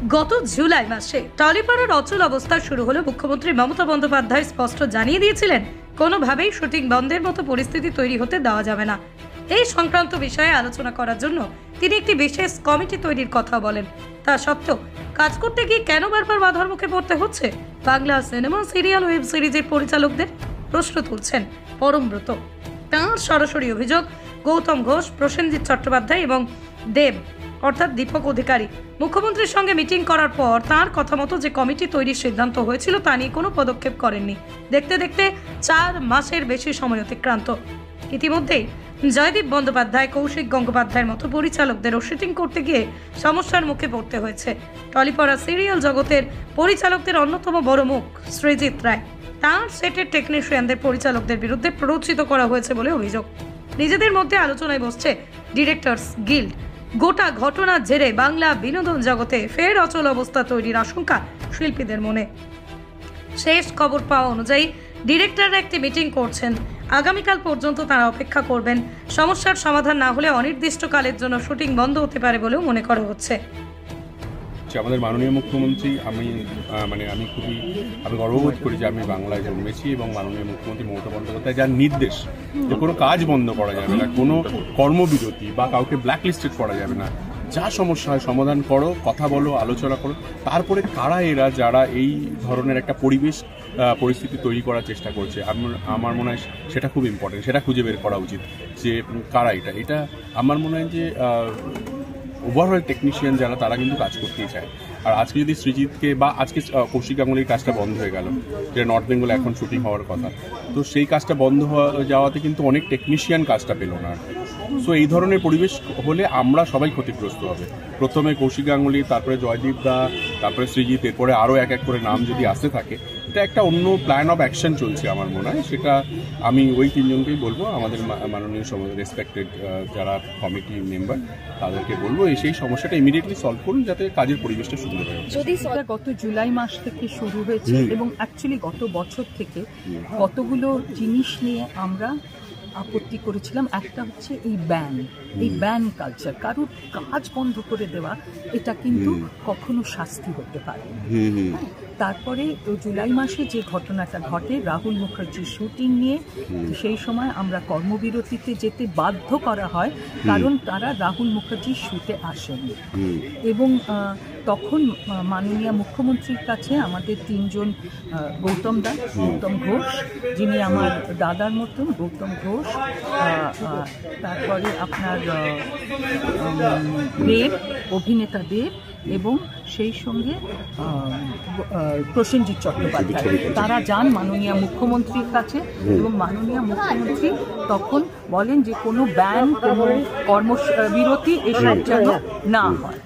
গত জুলাই মাসে টলিপাড়ার অচল অবস্থা শুরু হলে মুখ্যমন্ত্রী মমতা বন্দ্যোপাধ্যায় স্পষ্ট জানিয়ে দিয়েছিলেন কোনোভাবেই শুটিং বন্ধের মতো পরিস্থিতি তৈরি হতে দেওয়া যাবে না। এই সংক্রান্ত বিষয়ে আলোচনা করার জন্য তিনি একটি বিশেষ কমিটি তৈরির কথা বলেন। তা সত্ত্বেও কাজ করতে গিয়ে কেন বারবার বাধার মুখে পড়তে হচ্ছে বাংলা সিনেমা, সিরিয়াল, ওয়েব সিরিজের পরিচালকদের, প্রশ্ন তুলছেন পরমব্রত। তাঁর সরাসরি অভিযোগ, গৌতম ঘোষ, প্রসেনজিৎ চট্টোপাধ্যায় এবং দেব অর্থাৎ দীপক অধিকারী মুখ্যমন্ত্রীর সঙ্গে মিটিং করার পর তাঁর কথা মতো যে কমিটি তৈরির সিদ্ধান্ত হয়েছিল তা নিয়ে কোনো পদক্ষেপ করেননি। দেখতে দেখতে 4 মাসের বেশি সময় অতিক্রান্ত। ইতিমধ্যেই জয়দীপ বন্দ্যোপাধ্যায়, কৌশিক গঙ্গোপাধ্যায়ের মতো পরিচালকদেরও শুটিং করতে গিয়ে সমস্যার মুখে পড়তে হয়েছে। টলিপাড়া সিরিয়াল জগতের পরিচালকদের অন্যতম বড় মুখ সৃজিত রায়। তাঁর সেটের টেকনিশিয়ানদের পরিচালকদের বিরুদ্ধে প্ররোচিত করা হয়েছে বলে অভিযোগ। নিজেদের মধ্যে আলোচনায় বসছে ডিরেক্টরস গিল্ড। গোটা ঘটনার জেরে বাংলা বিনোদন জগতে ফের অচল অবস্থা তৈরির আশঙ্কা শিল্পীদের মনে। শেষ খবর পাওয়া অনুযায়ী ডিরেক্টররা একটি মিটিং করছেন। আগামীকাল পর্যন্ত তারা অপেক্ষা করবেন। সমস্যার সমাধান না হলে অনির্দিষ্টকালের জন্য শুটিং বন্ধ হতে পারে বলেও মনে করা হচ্ছে। আমাদের মাননীয় মুখ্যমন্ত্রী, আমি খুবই গর্ববোধ করি যে আমি বাংলায় জন্মেছি এবং মাননীয় মুখ্যমন্ত্রী মমতা বন্দ্যোপাধ্যায় যার নির্দেশ যে কোনো কাজ বন্ধ করা যাবে না, কোনো কর্মবিরতি বা কাউকে ব্ল্যাকলিস্টেড করা যাবে না, যা সমস্যা হয় সমাধান করো, কথা বলো, আলোচনা করো। তারপরে কারা এরা যারা এই ধরনের একটা পরিস্থিতি তৈরি করার চেষ্টা করছে, আমার মনে হয় সেটা খুব ইম্পর্টেন্ট, সেটা খুঁজে বের করা উচিত যে কারা এটা আমার মনে হয় যে ওভারঅল টেকনিশিয়ান যারা তারা কিন্তু কাজ করতেই চায়। আর আজকে যদি সৃজিতকে বা আজকে কৌশিক গাঙ্গুলির কাজটা বন্ধ হয়ে গেল, যেটা নর্থ বেঙ্গলে এখন শুটিং হওয়ার কথা, তো সেই কাজটা বন্ধ যাওয়াতে কিন্তু অনেক টেকনিশিয়ান কাজটা পেল না। সো এই ধরনের পরিবেশ হলে আমরা সবাই ক্ষতিগ্রস্ত হবে। প্রথমে কৌশিক গাঙ্গুলি, তারপরে জয়দীপ দা, তারপরে সৃজিত, এরপরে আরও এক এক করে নাম যদি আসতে থাকে, এটা একটা অন্য প্ল্যান অফ অ্যাকশন চলছে আমার মনে হয়। সেটা আমি ওই 3 জনকেই বলবো, আমাদের মাননীয় রেসপেক্টেড যারা কমিটি মেম্বার তাদেরকে বলবো সেই সমস্যাটা ইমিডিয়েটলি সলভ করুন যাতে কাজের পরিবেশটা সুন্দর হয়। যদি গত জুলাই মাস থেকে শুরু হয়েছে এবং অ্যাকচুয়ালি গত বছর থেকে কতগুলো জিনিস নিয়ে আমরা আপত্তি করেছিলাম। একটা হচ্ছে এই ব্যান কালচার, কারোর কাজ বন্ধ করে দেওয়া, এটা কিন্তু কখনো শাস্তি হতে পারে। তারপরে জুলাই মাসে যে ঘটনাটা ঘটে রাহুল মুখার্জির শুটিং নিয়ে, সেই সময় আমরা কর্মবিরতিতে যেতে বাধ্য করা হয় কারণ তারা রাহুল মুখার্জির শুটে আসেনি। এবং তখন মাননীয় মুখ্যমন্ত্রীর কাছে আমাদের 3 জন, গৌতম ঘোষ যিনি আমার দাদার মতন, গৌতম ঘোষ, তারপরে আপনার দেব, অভিনেতা দেব, এবং সেই সঙ্গে প্রসেনজিৎ চট্টোপাধ্যায়, তারা যান মাননীয় মুখ্যমন্ত্রীর কাছে এবং মাননীয় মুখ্যমন্ত্রী তখন বলেন যে কোনো ব্যান, কোনো কর্মবিরতি এসব যেন না হয়।